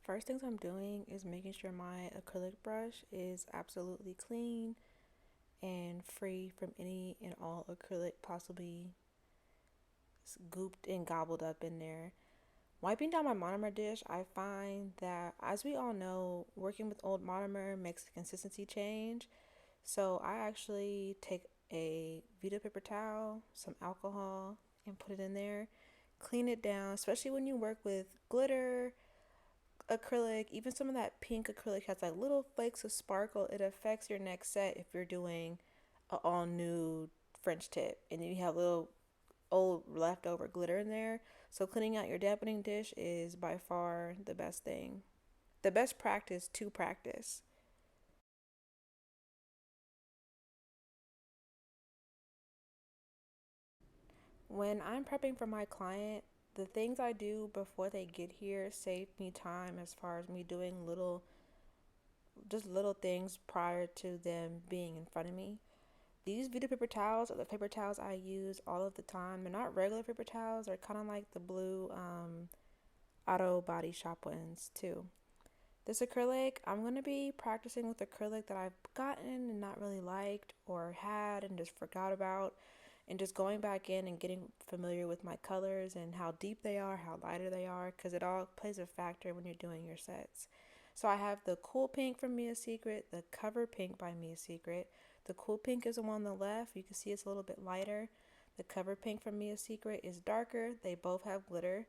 First things I'm doing is making sure my acrylic brush is absolutely clean and free from any and all acrylic possibly gooped and gobbled up in there. Wiping down my monomer dish, I find that, as we all know, working with old monomer makes the consistency change. So I actually take a Vita paper towel, some alcohol, and put it in there. Clean it down, especially when you work with glitter, acrylic, even some of that pink acrylic has like little flakes of sparkle. It affects your next set if you're doing a all new French tip and you have little old leftover glitter in there. So cleaning out your dampening dish is by far the best thing. The best practice to practice. When I'm prepping for my client, the things I do before they get here save me time as far as me doing little things prior to them being in front of me. These Vita paper towels are the paper towels I use all of the time. They're not regular paper towels. They're kind of like the blue auto body shop ones too. This acrylic, I'm going to be practicing with acrylic that I've gotten and not really liked or had and just forgot about, and just going back in and getting familiar with my colors and how deep they are, how lighter they are, because it all plays a factor when you're doing your sets. So I have the Cool Pink from Mia Secret, the Cover Pink by Mia Secret. The Cool Pink is the one on the left. You can see it's a little bit lighter. The Cover Pink from Mia Secret is darker. They both have glitter.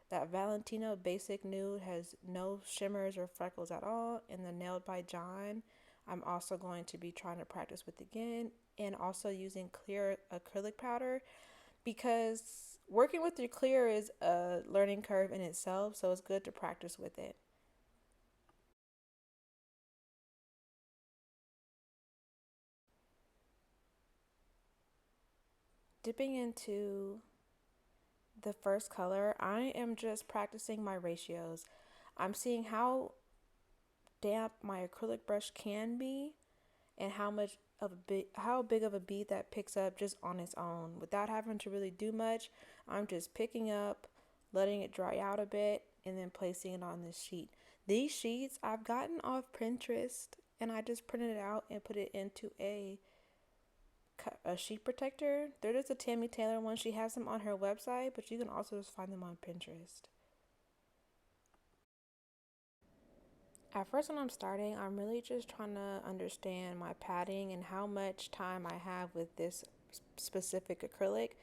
That Valentino Basic Nude has no shimmers or freckles at all. And the Nailed by John, I'm also going to be trying to practice with again, and also using clear acrylic powder, because working with your clear is a learning curve in itself, so it's good to practice with it. Dipping into the first color, I am just practicing my ratios. I'm seeing how damp my acrylic brush can be and how big of a bead that picks up just on its own without having to really do much. I'm just picking up, letting it dry out a bit, and then placing it on this sheet. These sheets I've gotten off Pinterest, and I just printed it out and put it into a sheet protector. They're just a Tammy Taylor one. She has them on her website, but you can also just find them on Pinterest. At first, when I'm starting, I'm really just trying to understand my padding and how much time I have with this specific acrylic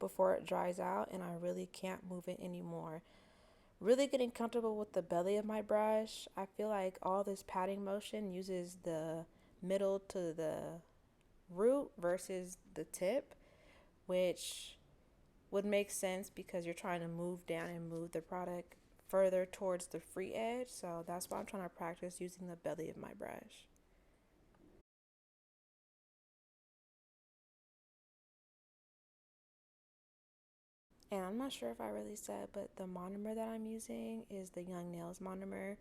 before it dries out and I really can't move it anymore. Really getting comfortable with the belly of my brush. I feel like all this padding motion uses the middle to the root versus the tip, which would make sense because you're trying to move down and move the product further towards the free edge. So that's why I'm trying to practice using the belly of my brush. And I'm not sure if I really said, but the monomer that I'm using is the Young Nails monomer.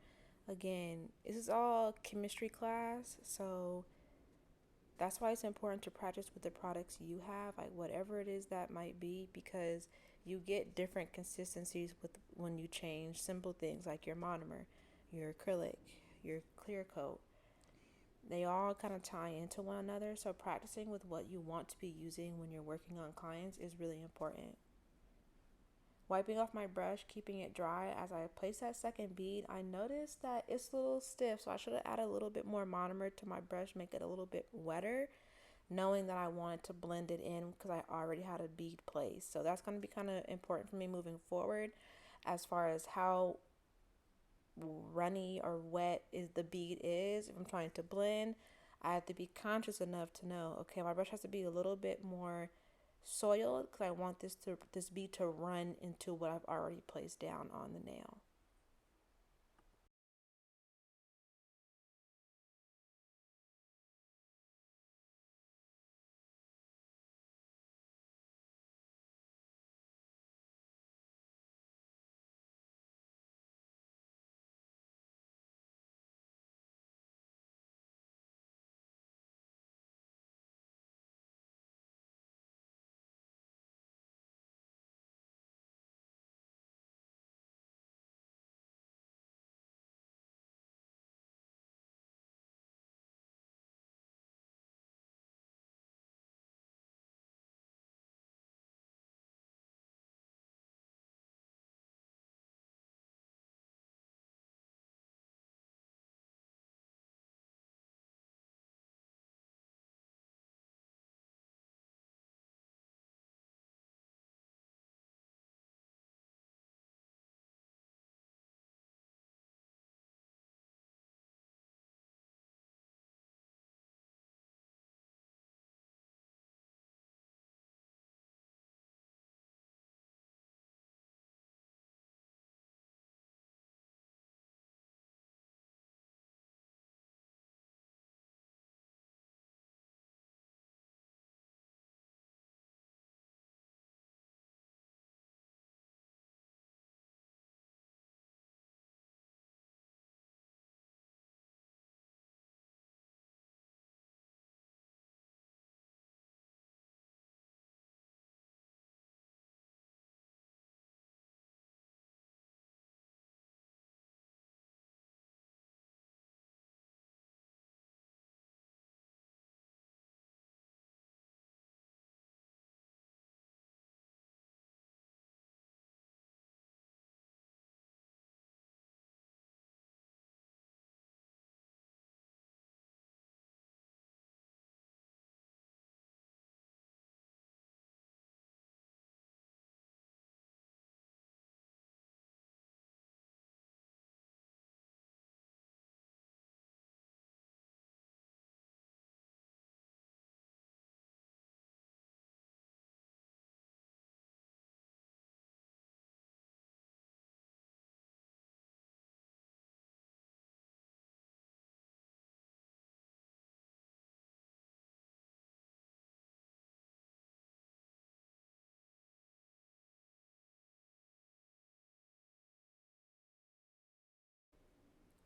Again, this is all chemistry class, so that's why it's important to practice with the products you have, like whatever it is that might be, because you get different consistencies with when you change simple things like your monomer, your acrylic, your clear coat. They all kind of tie into one another, so practicing with what you want to be using when you're working on clients is really important. Wiping off my brush, keeping it dry as I place that second bead, I noticed that it's a little stiff, so I should have added a little bit more monomer to my brush, make it a little bit wetter, knowing that I wanted to blend it in because I already had a bead placed. So that's going to be kind of important for me moving forward as far as how runny or wet is the bead is. If I'm trying to blend, I have to be conscious enough to know, okay, my brush has to be a little bit more soiled because I want this bead to run into what I've already placed down on the nail.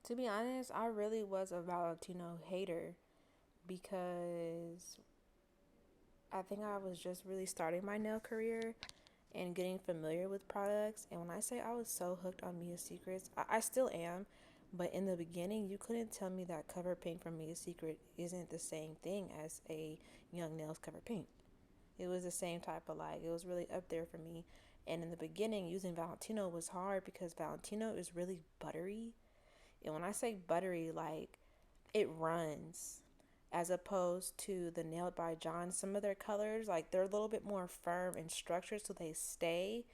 To be honest, I really was a Valentino hater because I think I was just really starting my nail career and getting familiar with products. And when I say I was so hooked on Mia Secrets, I still am. But in the beginning, you couldn't tell me that cover paint from Mia Secret isn't the same thing as a Young Nails cover paint. It was the same type of like, it was really up there for me. And in the beginning, using Valentino was hard because Valentino is really buttery. And when I say buttery, like it runs as opposed to the Nailed by John. Some of their colors, like they're a little bit more firm and structured so they stay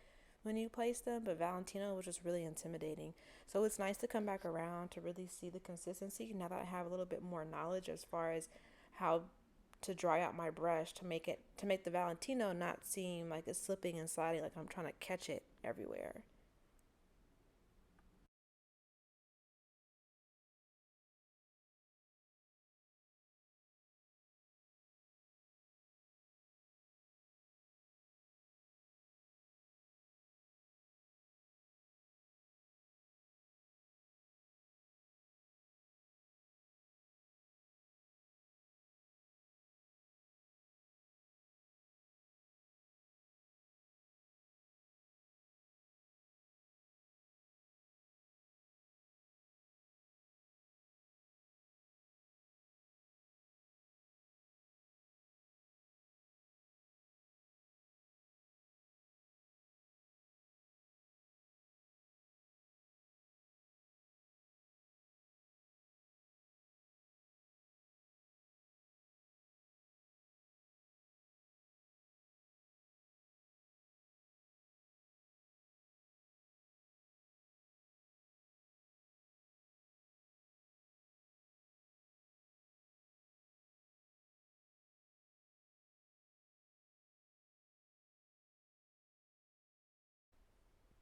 when you place them, but Valentino was just really intimidating. So it's nice to come back around to really see the consistency now that I have a little bit more knowledge as far as how to dry out my brush to make the Valentino not seem like it's slipping and sliding like I'm trying to catch it everywhere.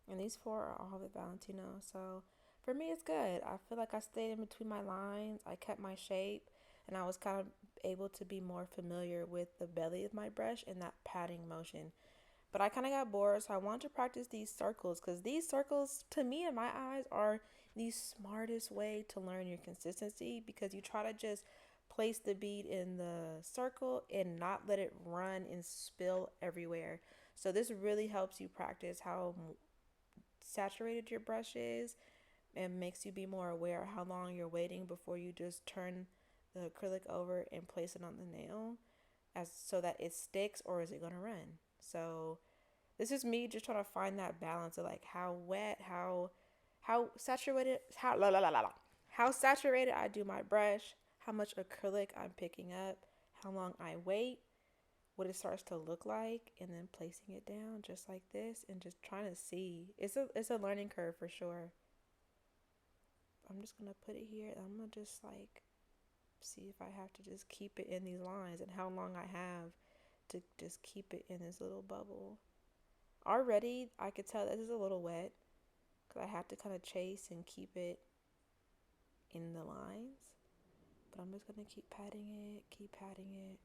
And these four are all the Valentino. So for me, it's good. I feel like I stayed in between my lines. I kept my shape, and I was kind of able to be more familiar with the belly of my brush and that patting motion. But I kind of got bored, so I wanted to practice these circles because these circles, to me, in my eyes, are the smartest way to learn your consistency because you try to just place the bead in the circle and not let it run and spill everywhere. So this really helps you practice how saturated your brush is and makes you be more aware of how long you're waiting before you just turn the acrylic over and place it on the nail as so that it sticks or is it going to run. So this is me just trying to find that balance of like how wet, how saturated, how saturated I do my brush, how much acrylic I'm picking up, how long I wait, what it starts to look like, and then placing it down just like this and just trying to see. It's a learning curve for sure. I'm just gonna put it here. I'm gonna just like see if I have to just keep it in these lines and how long I have to just keep it in this little bubble. Already, I could tell this is a little wet because I have to kind of chase and keep it in the lines. But I'm just gonna keep patting it, keep patting it,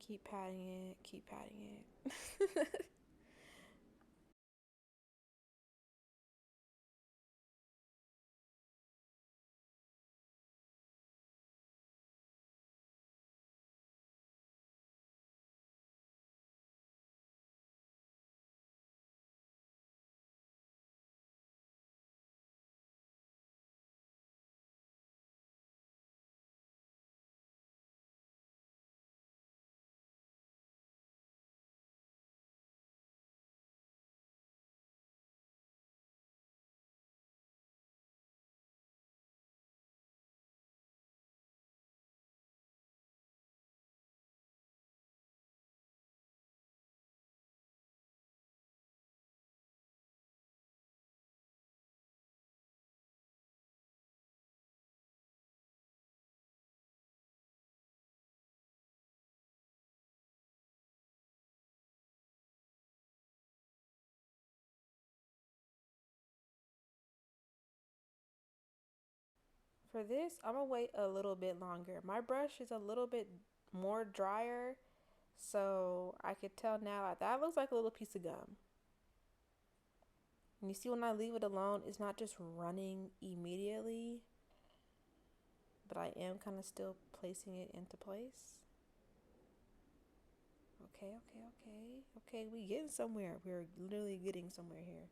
keep patting it, keep patting it. For this, I'm gonna wait a little bit longer. My brush is a little bit more drier, so I could tell now that looks like a little piece of gum. And you see when I leave it alone, it's not just running immediately, but I am kind of still placing it into place. Okay, okay, okay. Okay, we getting somewhere. We're literally getting somewhere here.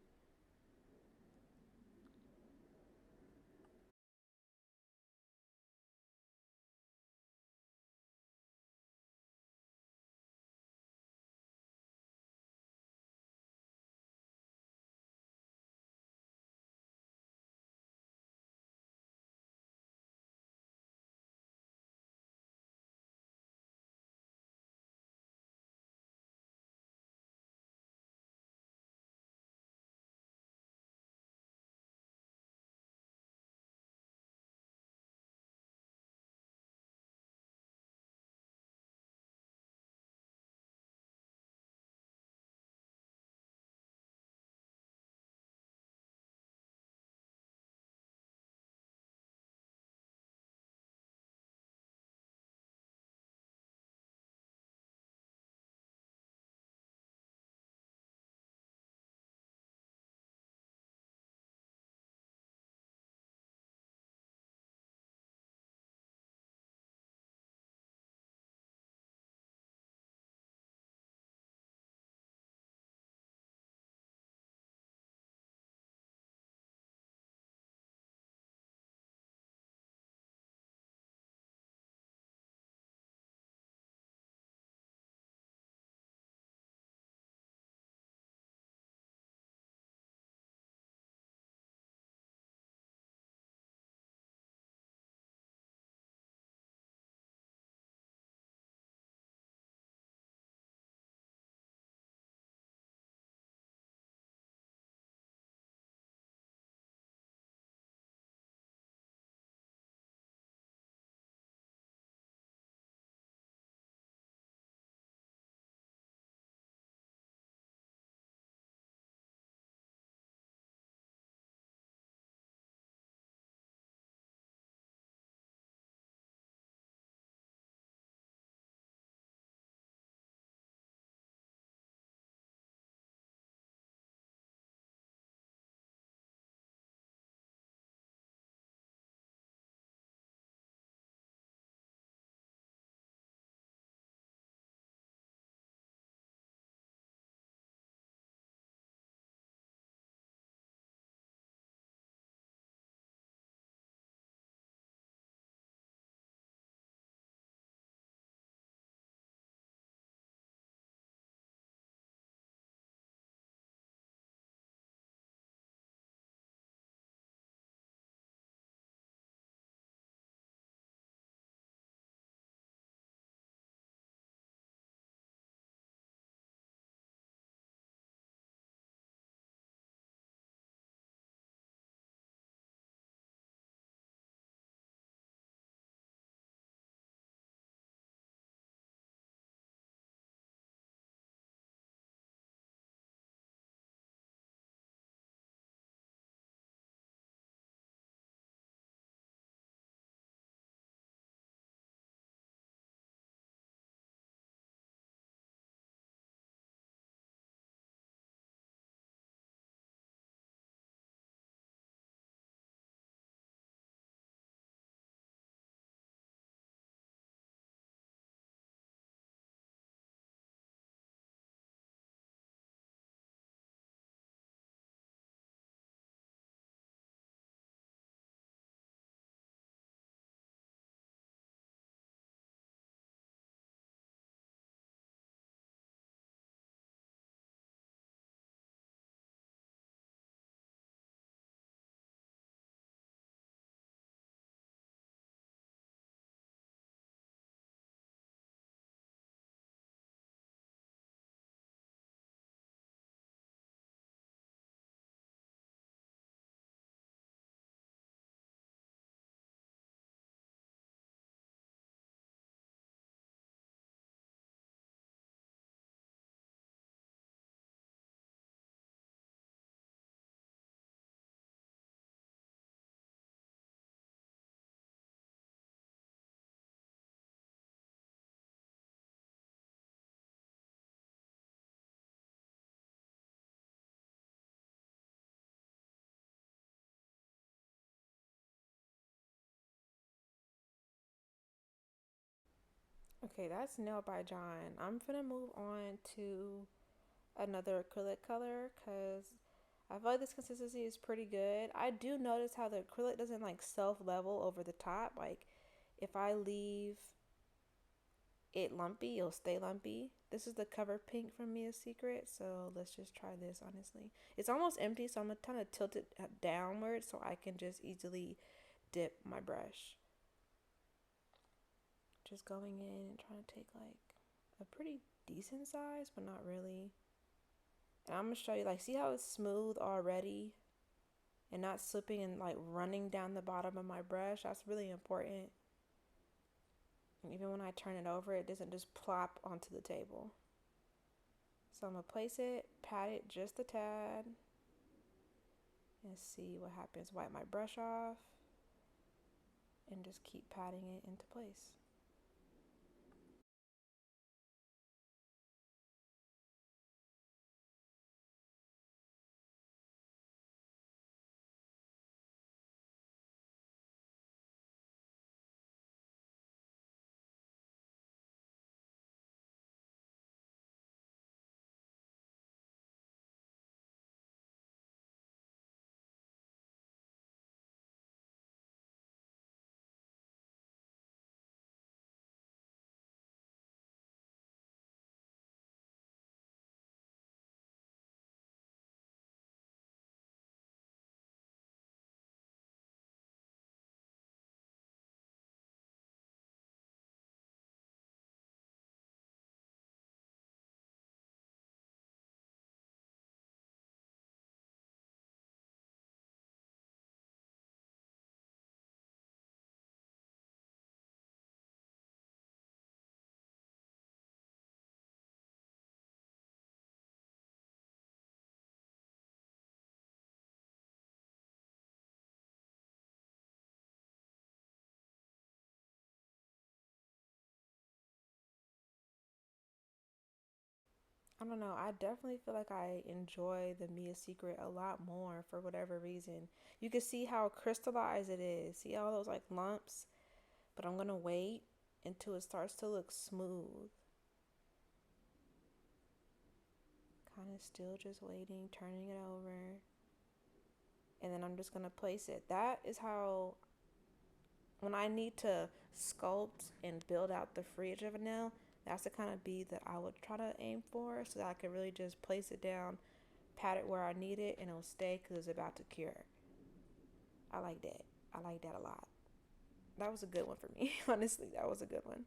Okay, that's Nail by John. I'm gonna move on to another acrylic color because I feel like this consistency is pretty good. I do notice how the acrylic doesn't like self level over the top. Like if I leave it lumpy, it'll stay lumpy. This is the cover pink from Mia's Secret, so let's just try this honestly. It's almost empty, so I'm gonna kind of tilt it downward so I can just easily dip my brush. Just going in and trying to take like a pretty decent size, but not really. And I'm gonna show you, like, see how it's smooth already and not slipping and like running down the bottom of my brush. That's really important. And even when I turn it over, it doesn't just plop onto the table. So I'm gonna place it, pat it just a tad, and see what happens. Wipe my brush off and just keep patting it into place. I don't know. I definitely feel like I enjoy the Mia Secret a lot more for whatever reason. You can see how crystallized it is. See all those like lumps? But I'm gonna wait until it starts to look smooth. Kind of still just waiting, turning it over. And then I'm just gonna place it. That is how, when I need to sculpt and build out the free edge of a nail, that's the kind of bead that I would try to aim for so that I can really just place it down, pat it where I need it, and it'll stay because it's about to cure. I like that. I like that a lot. That was a good one for me. Honestly, that was a good one.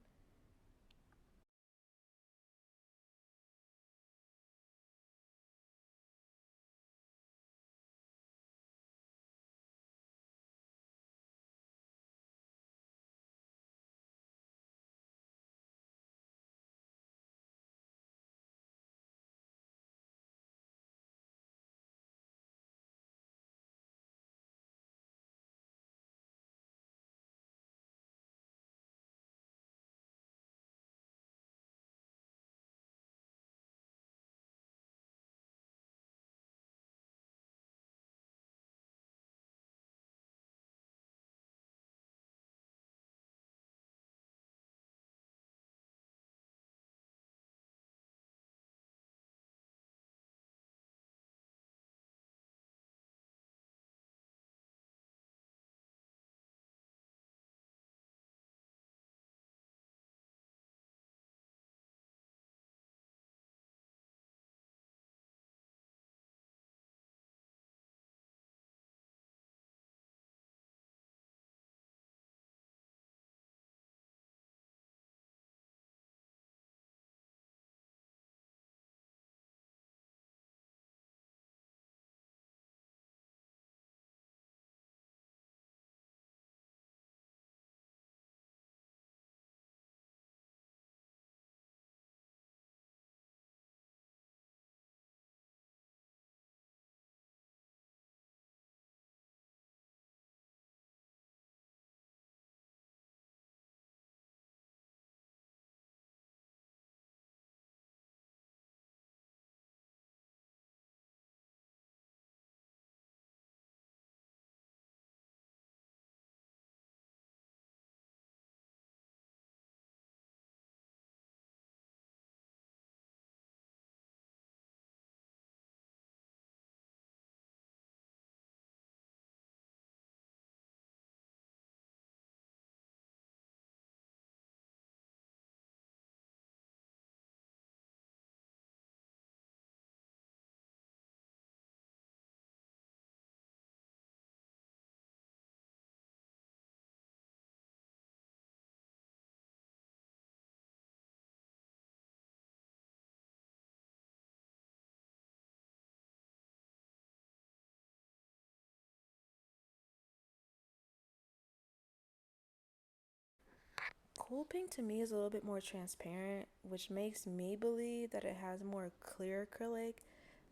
Cool pink to me is a little bit more transparent, which makes me believe that it has more clear acrylic,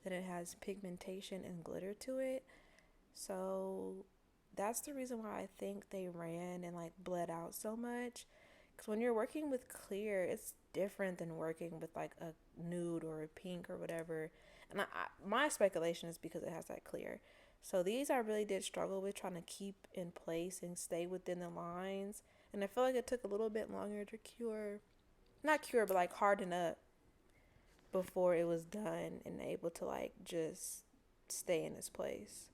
that it has pigmentation and glitter to it. So that's the reason why I think they ran and like bled out so much. Because when you're working with clear, it's different than working with like a nude or a pink or whatever. And my speculation is because it has that clear. So these I really did struggle with trying to keep in place and stay within the lines. And I feel like it took a little bit longer to cure, not cure, but like harden up before it was done and able to like just stay in its place.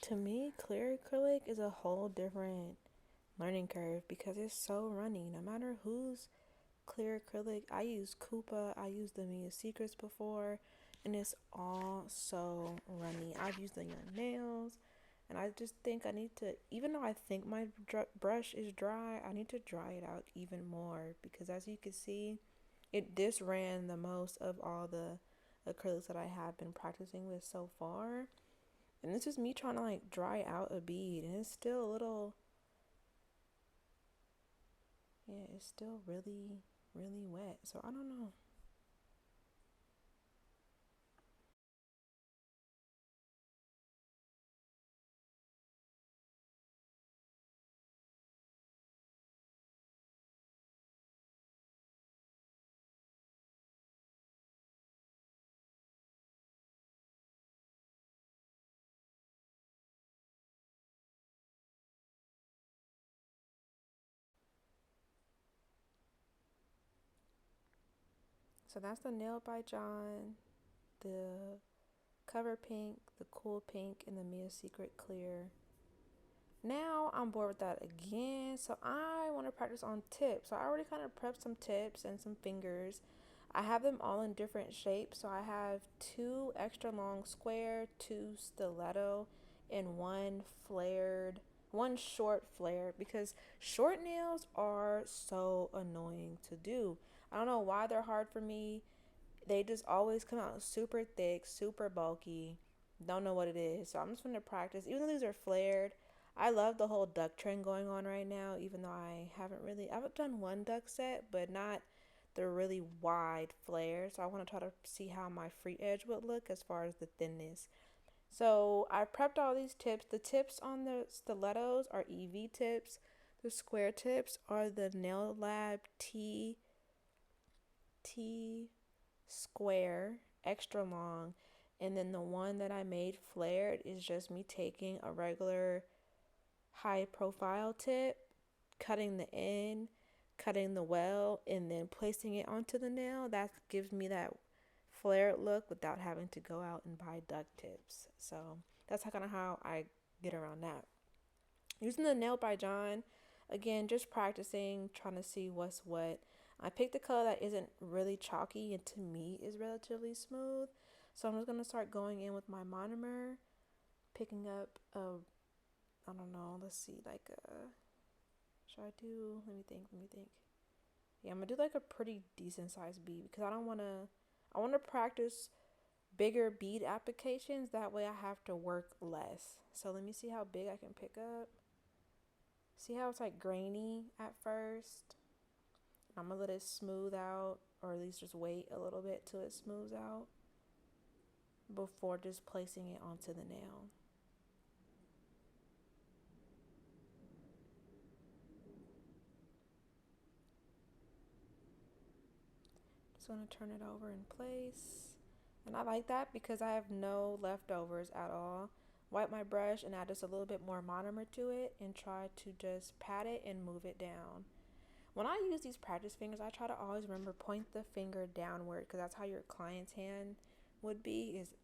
To me, clear acrylic is a whole different learning curve because it's so runny. No matter who's clear acrylic, I use Koopa, I used the Mia Secrets before, and it's all so runny. I've used the Young Nails, and I just think I need to, even though I think my brush is dry, I need to dry it out even more because as you can see, this ran the most of all the acrylics that I have been practicing with so far. And this is me trying to like dry out a bead, and it's still a little, yeah, it's still really, really wet. So I don't know. So that's the Nail by John, the Cover Pink, the Cool Pink, and the Mia Secret Clear. Now I'm bored with that again, so I want to practice on tips. So I already kind of prepped some tips and some fingers. I have them all in different shapes. So I have two extra long square, two stiletto, and one short flare because short nails are so annoying to do. I don't know why they're hard for me. They just always come out super thick, super bulky. Don't know what it is. So I'm just gonna practice. Even though these are flared, I love the whole duck trend going on right now, even though I've done one duck set, but not the really wide flare. So I want to try to see how my free edge would look as far as the thinness. So I prepped all these tips. The tips on the stilettos are EV tips. The square tips are the Nail Lab T square, extra long. And then the one that I made flared is just me taking a regular high profile tip, cutting the end, cutting the well, and then placing it onto the nail. That gives me that flared look without having to go out and buy duck tips. So that's kind of how I get around that. Using the nail by John, again, just practicing, trying to see what's what. I picked a color that isn't really chalky and to me is relatively smooth. So I'm just going to start going in with my monomer, picking up I don't know, let's see, like should I do, let me think. Yeah, I'm going to do like a pretty decent sized bead because I want to practice bigger bead applications. That way I have to work less. So let me see how big I can pick up. See how it's like grainy at first? I'm gonna let it smooth out, or at least just wait a little bit till it smooths out before just placing it onto the nail. Just gonna turn it over in place. And I like that because I have no leftovers at all. Wipe my brush and add just a little bit more monomer to it and try to just pat it and move it down. When I use these practice fingers, I try to always remember point the finger downward because that's how your client's hand would be, is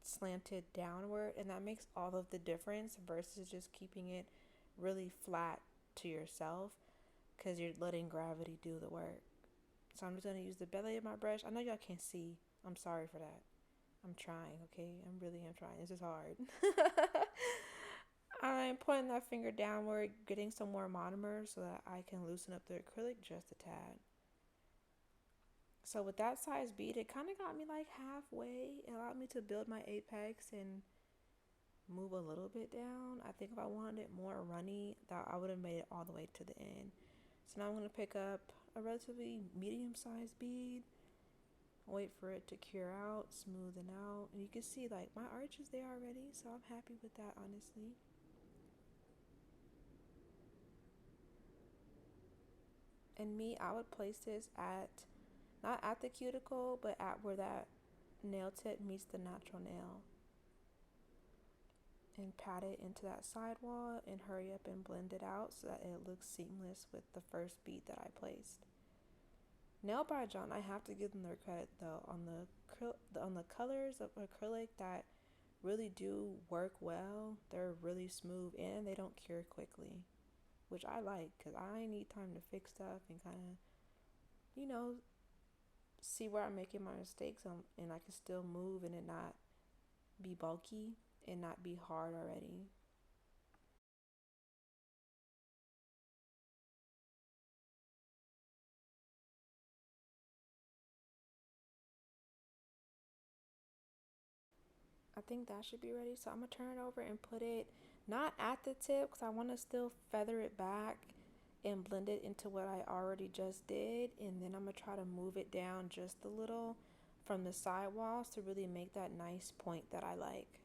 slanted downward, and that makes all of the difference versus just keeping it really flat to yourself because you're letting gravity do the work. So I'm just going to use the belly of my brush. I know y'all can't see. I'm sorry for that. I'm trying, okay? I'm trying. This is hard. I'm pointing that finger downward, getting some more monomer so that I can loosen up the acrylic just a tad. So with that size bead, it kind of got me like halfway. It allowed me to build my apex and move a little bit down. I think if I wanted it more runny, that I would have made it all the way to the end. So now I'm going to pick up a relatively medium-sized bead, wait for it to cure out, smoothen out, and you can see like my arch is there already, so I'm happy with that, honestly. And me, I would place this at, not at the cuticle, but at where that nail tip meets the natural nail, and pat it into that sidewall and hurry up and blend it out so that it looks seamless with the first bead that I placed. Nail by John, I have to give them their credit though on the colors of acrylic that really do work well. They're really smooth and they don't cure quickly, which I like because I need time to fix stuff and kind of, you know, see where I'm making my mistakes and I can still move and it not be bulky and not be hard already. I think that should be ready. So I'm gonna turn it over and put it not at the tip because I want to still feather it back and blend it into what I already just did. And then I'm gonna try to move it down just a little from the side walls to really make that nice point that I like.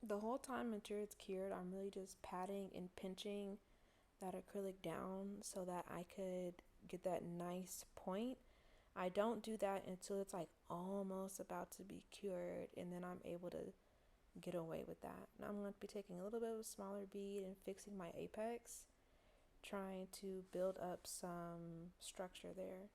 The whole time until it's cured, I'm really just patting and pinching that acrylic down so that I could get that nice point. I don't do that until it's like almost about to be cured, and then I'm able to get away with that. Now I'm going to be taking a little bit of a smaller bead and fixing my apex, trying to build up some structure there.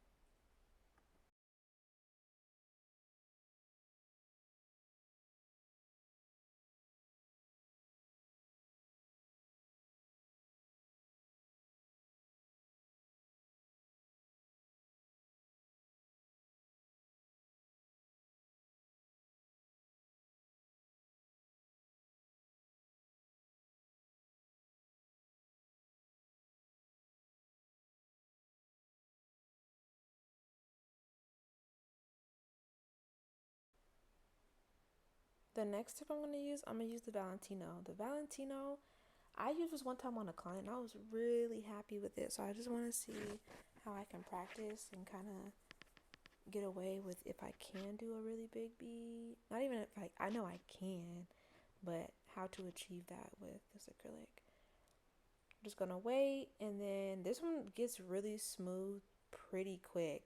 The next tip I'm going to use the Valentino. The Valentino, I used this one time on a client and I was really happy with it. So I just want to see how I can practice and kind of get away with if I can do a really big bead. Not even if I know I can, but how to achieve that with this acrylic. I'm just gonna wait, and then this one gets really smooth pretty quick.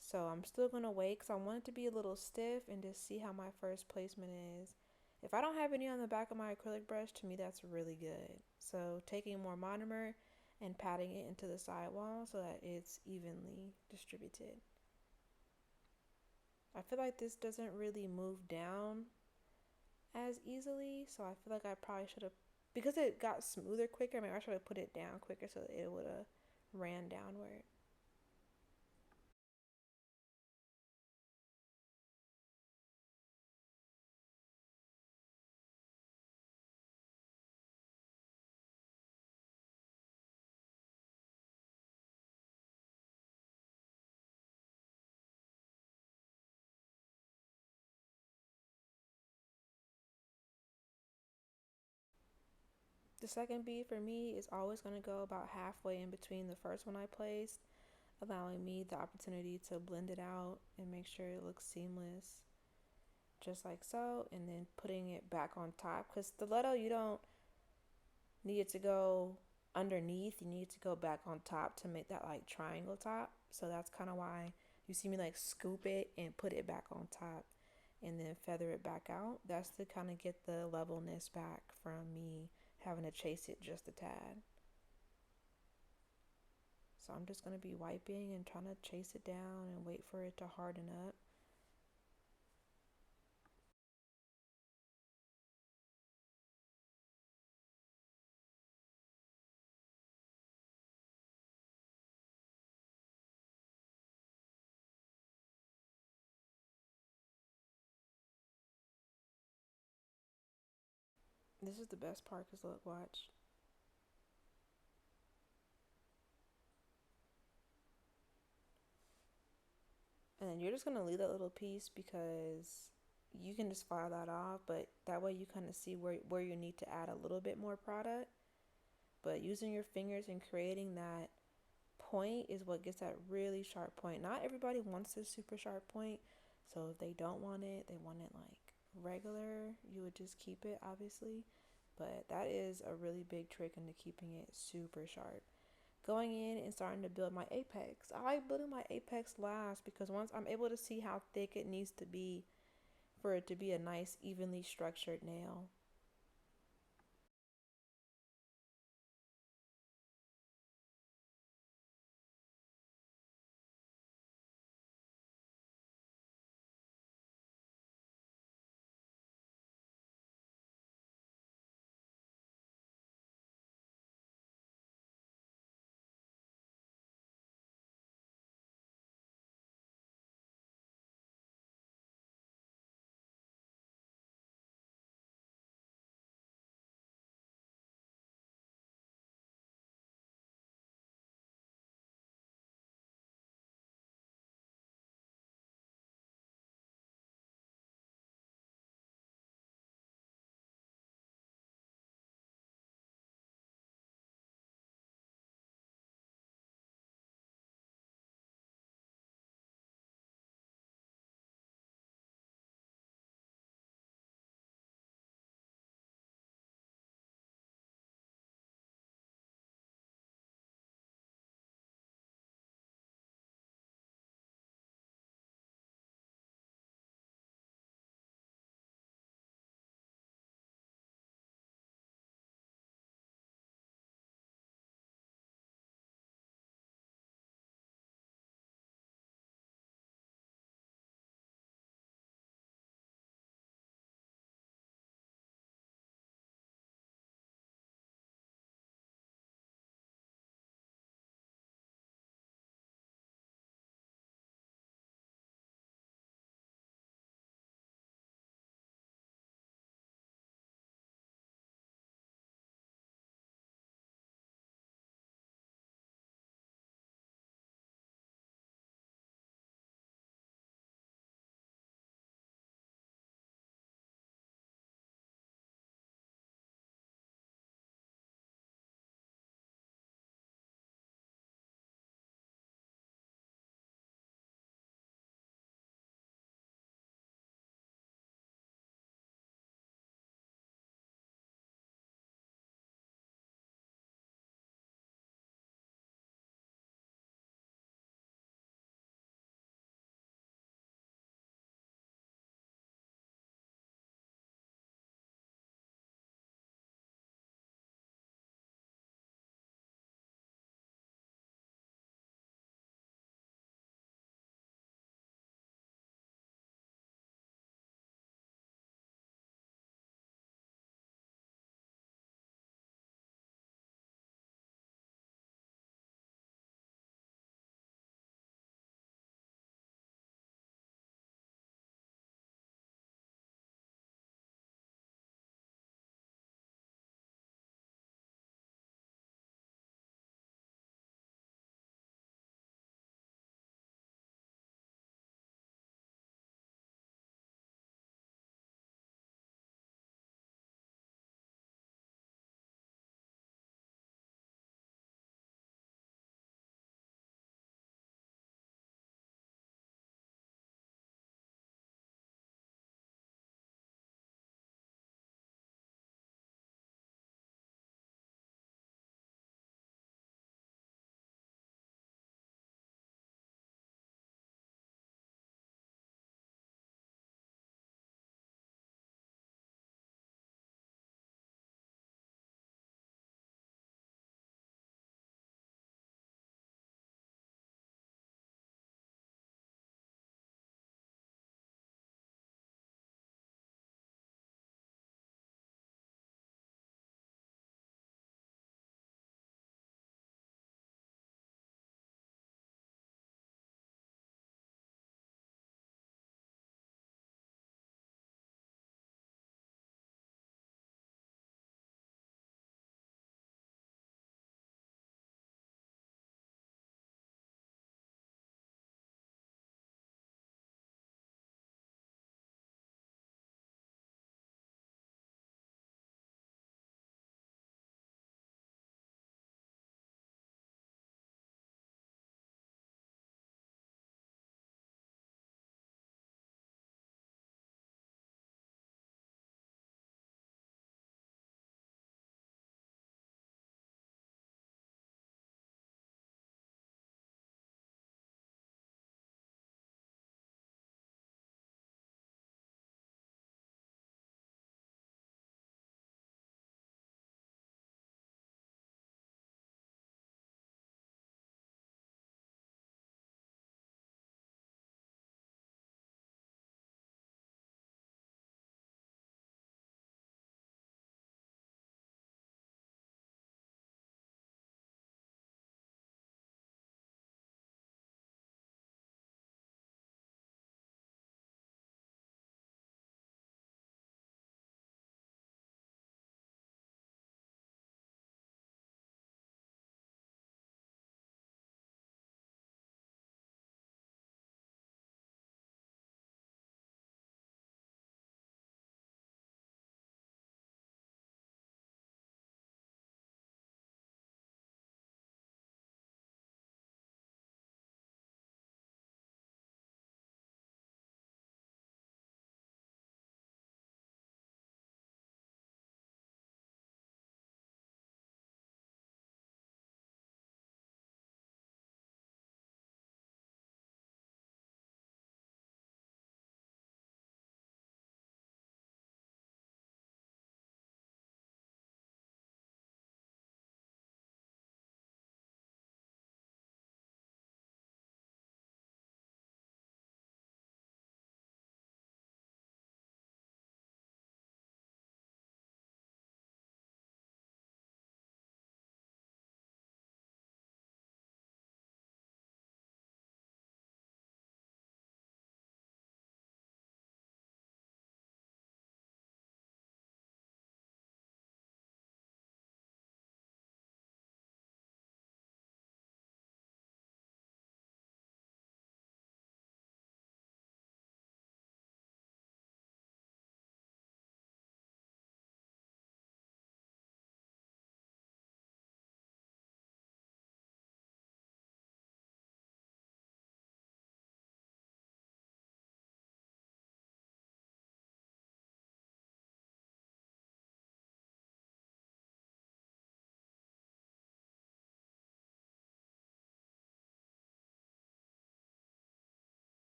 So I'm still gonna wait because I want it to be a little stiff and just see how my first placement is. If I don't have any on the back of my acrylic brush, to me that's really good. So taking more monomer and patting it into the sidewall so that it's evenly distributed. I feel like this doesn't really move down as easily, so I feel like I probably should have, because it got smoother quicker, maybe I should have put it down quicker so that it would have ran downward. The second bead for me is always going to go about halfway in between the first one I placed, allowing me the opportunity to blend it out and make sure it looks seamless, just like so, and then putting it back on top. Because stiletto, you don't need it to go underneath, you need to go back on top to make that like triangle top. So that's kind of why you see me like scoop it and put it back on top and then feather it back out. That's to kind of get the levelness back from me having to chase it just a tad. So I'm just going to be wiping and trying to chase it down and wait for it to harden up. This is the best part because look, watch. And then you're just going to leave that little piece because you can just file that off, but that way you kind of see where you need to add a little bit more product. But using your fingers and creating that point is what gets that really sharp point. Not everybody wants this super sharp point, so if they don't want it, they want it like regular, you would just keep it obviously. But that is a really big trick into keeping it super sharp. Going in and starting to build my apex. I like building my apex last because once I'm able to see how thick it needs to be for it to be a nice evenly structured nail.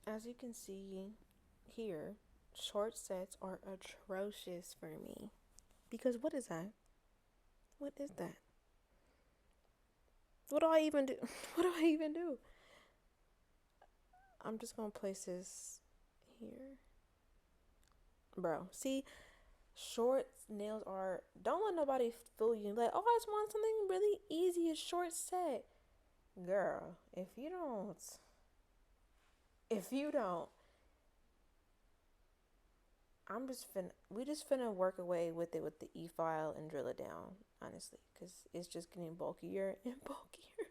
As you can see here, short sets are atrocious for me. Because what is that? What is that? What do I even do? What do I even do? I'm just gonna place this here. Bro, see, short nails are. Don't let nobody fool you. Like, oh, I just want something really easy, a short set. Girl, if you don't, we just finna work away with it with the e file and drill it down, honestly, because it's just getting bulkier and bulkier.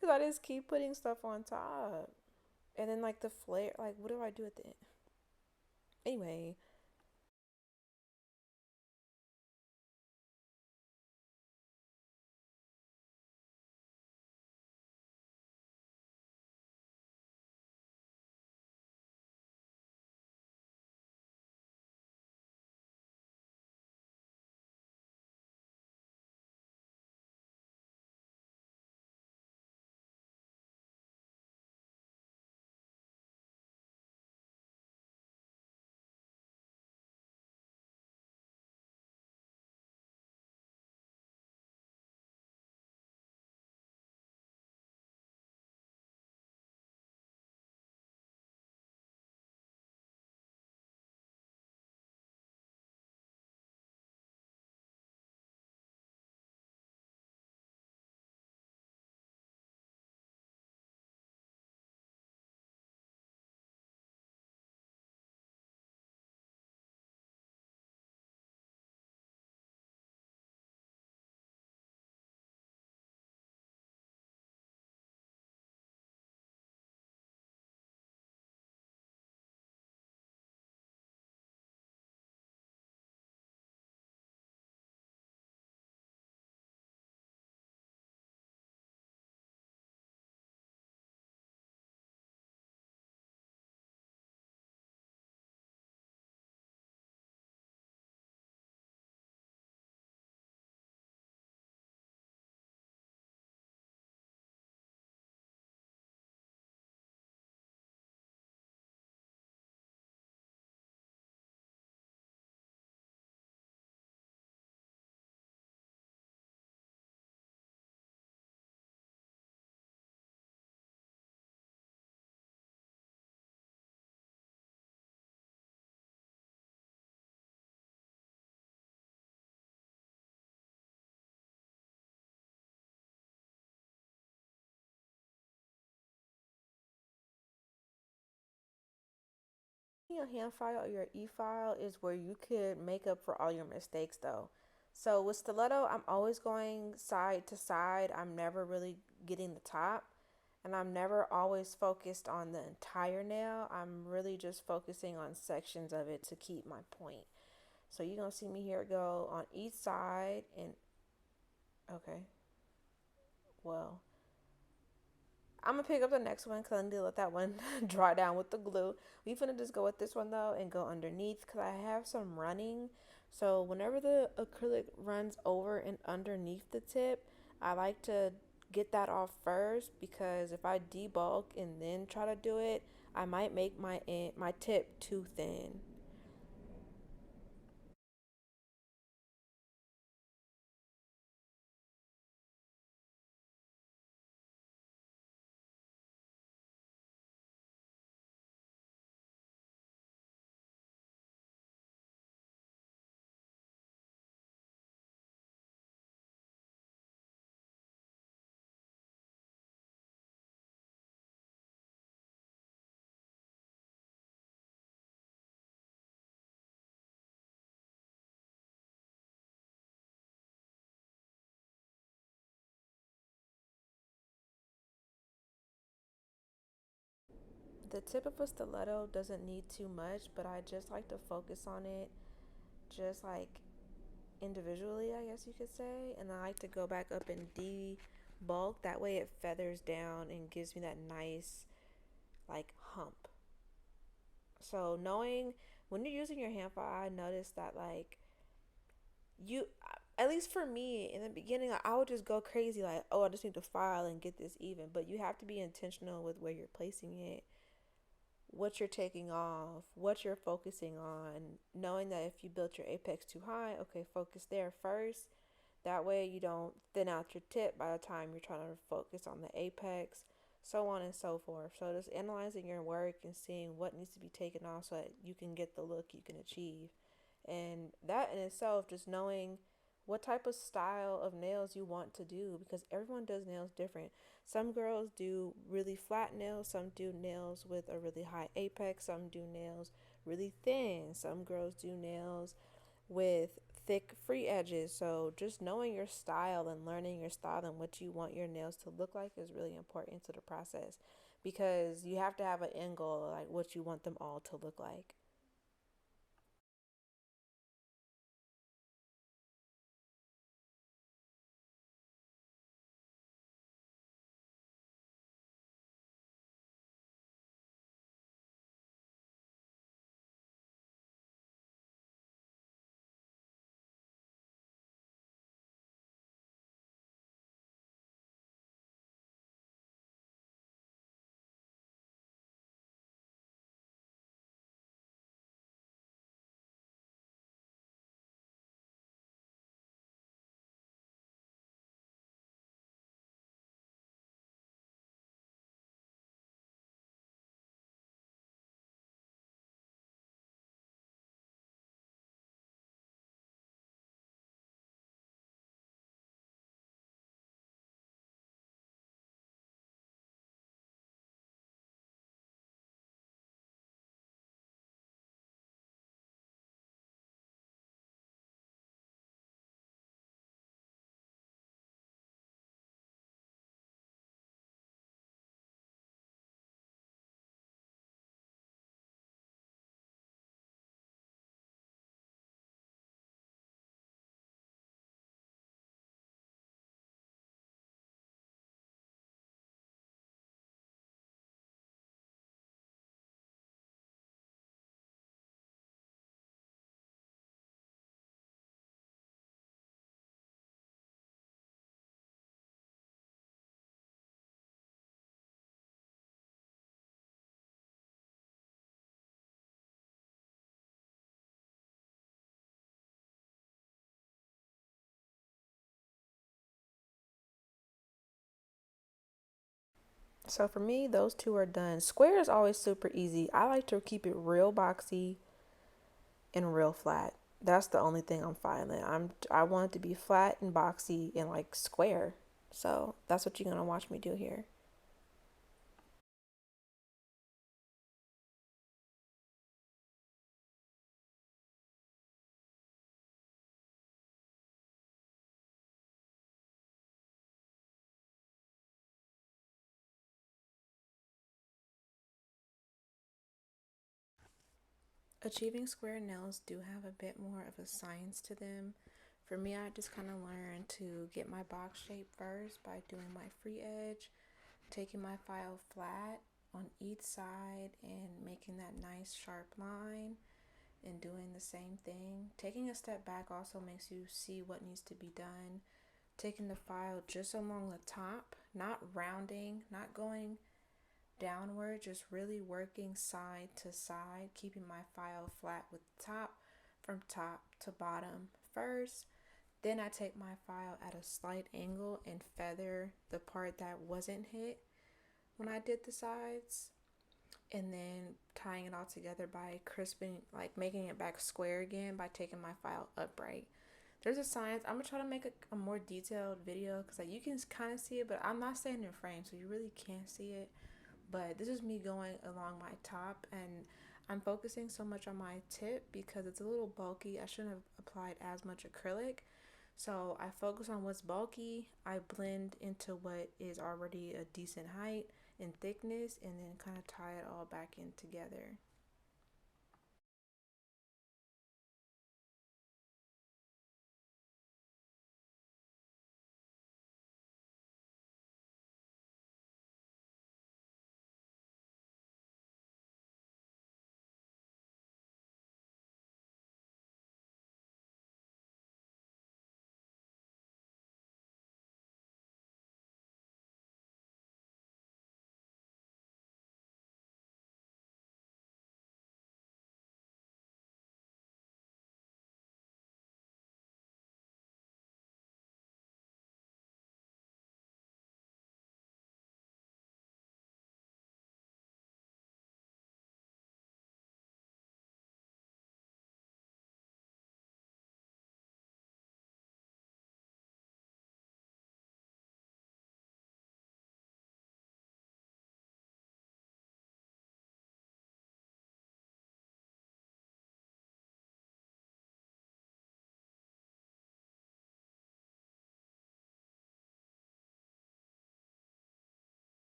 Because I just keep putting stuff on top. And then, like, the flare, like, what do I do at the end? Anyway, your hand file or your e file is where you could make up for all your mistakes, though. So with stiletto, I'm always going side to side. I'm never really getting the top. And I'm never always focused on the entire nail. I'm really just focusing on sections of it to keep my point. So you're going to see me here go on each side and okay. Well, I'm gonna pick up the next one because I need to let that one dry down with the glue. We finna just go with this one though and go underneath because I have some running. So whenever the acrylic runs over and underneath the tip, I like to get that off first because if I debulk and then try to do it, I might make my tip too thin. The tip of a stiletto doesn't need too much, but I just like to focus on it just like individually, I guess you could say. And I like to go back up and bulk. That way it feathers down and gives me that nice like hump. So knowing when you're using your hand file, I noticed that like you, at least for me in the beginning, I would just go crazy like, oh, I just need to file and get this even. But you have to be intentional with where you're placing it what you're taking off, what you're focusing on, knowing that if you built your apex too high, okay, focus there first. That way you don't thin out your tip by the time you're trying to focus on the apex, so on and so forth. So just analyzing your work and seeing what needs to be taken off so that you can get the look you can achieve. And that in itself, just knowing what type of style of nails you want to do, because everyone does nails different. Some girls do really flat nails, some do nails with a really high apex, some do nails really thin, some girls do nails with thick free edges. So just knowing your style and learning your style and what you want your nails to look like is really important to the process, because you have to have an end goal, like what you want them all to look like. So for me, those two are done. Square is always super easy. I like to keep it real boxy and real flat. That's the only thing I'm filing. I want it to be flat and boxy and like square. So that's what you're gonna watch me do here. Achieving square nails do have a bit more of a science to them. For me, I just kind of learned to get my box shape first by doing my free edge, taking my file flat on each side and making that nice sharp line, and doing the same thing. Taking a step back also makes you see what needs to be done. Taking the file just along the top, not rounding, not going downward, just really working side to side, keeping my file flat with the top from top to bottom first. Then I take my file at a slight angle and feather the part that wasn't hit when I did the sides, and then tying it all together by crisping, like making it back square again by taking my file upright. There's a science. I'm gonna try to make a more detailed video because like you can kind of see it, but I'm not staying in frame, so you really can't see it. But this is me going along my top, and I'm focusing so much on my tip because it's a little bulky. I shouldn't have applied as much acrylic. So I focus on what's bulky, I blend into what is already a decent height and thickness, and then kind of tie it all back in together.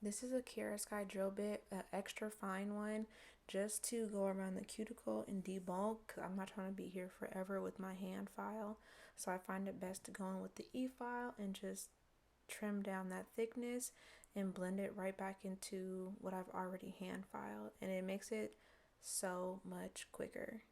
This is a Kiara Sky drill bit, an extra fine one, just to go around the cuticle and debulk. Cause I'm not trying to be here forever with my hand file, so I find it best to go in with the E file and just trim down that thickness and blend it right back into what I've already hand filed, and it makes it so much quicker.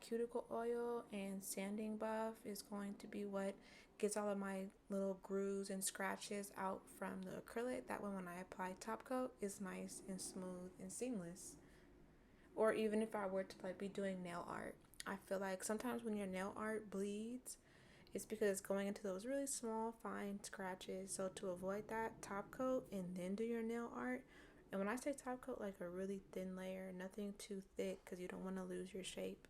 Cuticle oil and sanding buff is going to be what gets all of my little grooves and scratches out from the acrylic. That way when I apply top coat, it's nice and smooth and seamless. Or even if I were to like be doing nail art, I feel like sometimes when your nail art bleeds, it's because it's going into those really small fine scratches. So to avoid that, top coat and then do your nail art. And when I say top coat, like a really thin layer, nothing too thick because you don't want to lose your shape.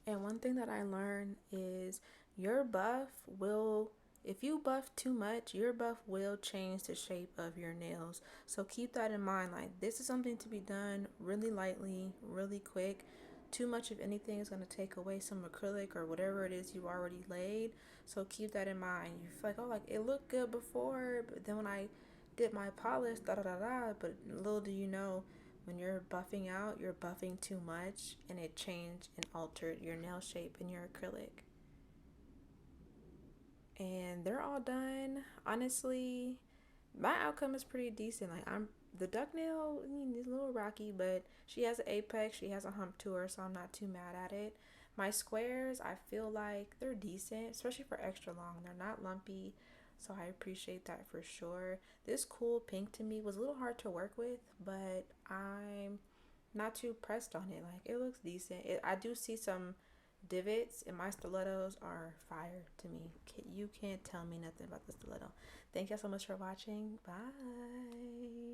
And one thing that I learned is your buff will, if you buff too much, your buff will change the shape of your nails. So keep that in mind. Like, this is something to be done really lightly, really quick. Too much of anything is going to take away some acrylic or whatever it is you already laid. So keep that in mind. You feel like, oh, like it looked good before, but then when I did my polish, da da da da. But little do you know, when you're buffing out, you're buffing too much and it changed and altered your nail shape and your acrylic. And they're all done. Honestly, my outcome is pretty decent. Like, I'm the duck nail, I mean, it's a little rocky, but she has an apex, she has a hump to her, so I'm not too mad at it. My squares, I feel like they're decent, especially for extra long. They're not lumpy, so I appreciate that for sure. This cool pink to me was a little hard to work with, but I'm not too pressed on it. Like, it looks decent. I do see some divots, and my stilettos are fire to me. You can't tell me nothing about the stiletto. Thank y'all so much for watching. Bye.